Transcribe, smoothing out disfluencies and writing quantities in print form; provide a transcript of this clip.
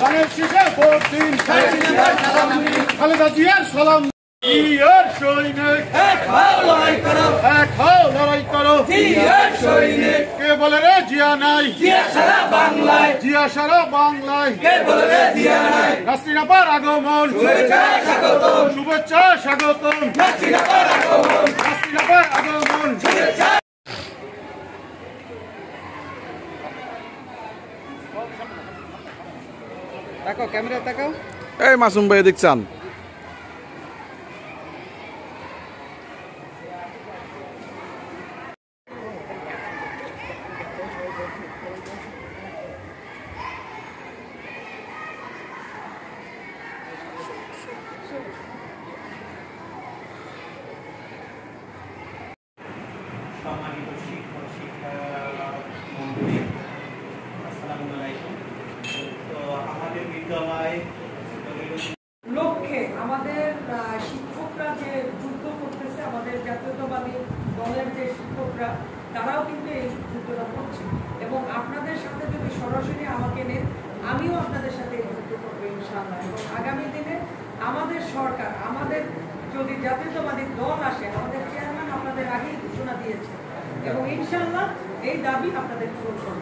ধানের শীষে ভোট দিন, খালেদা জিয়ার সালাম। জিয়ার সৈনিক এক হও লড়াই করো, এক হও লড়াই করো। জিয়ার সৈনিক কে বলে রে জিয়া নাই, জিয়া সারা বাংলায়, জিয়া সারা বাংলায়। কে বলে রে জিয়া নাই, নাসরিন আপার আগমন, শুভেচ্ছা স্বাগতম, শুভেচ্ছা স্বাগতম। নাসরিন আপার আগমন, নাসরিন আপার আগমন, শুভেচ্ছা। তাকাও, ক্যামেরা তাকাও। এই মাসুম ভাই দেখছেন? সম্মানিত শিক্ষক শিক্ষা মন্ডলী, আসসালামু আলাইকুম। তো আমাদের বিদ্যালয় লক্ষ্যে আমাদের শিক্ষকরা যে যুদ্ধ করতেছে, আমাদের জাতীয়তাবাদী দলের যে শিক্ষকরা, তারাও কিন্তু এই যুদ্ধটা করছে। এবং আপনাদের সাথে যদি সরাসরি আমাকে নেন, আমিও আপনাদের সাথে এই যুদ্ধ করবো ইনশাআল্লাহ। এবং আগামী দিনে আমাদের সরকার, আমাদের যদি জাতীয়তাবাদী দল আসে, আমাদের চেয়ারম্যান আপনাদের আগেই ঘোষণা দিয়েছে এবং ইনশাআল্লাহ এই দাবি আপনাদের পূরণ করবে।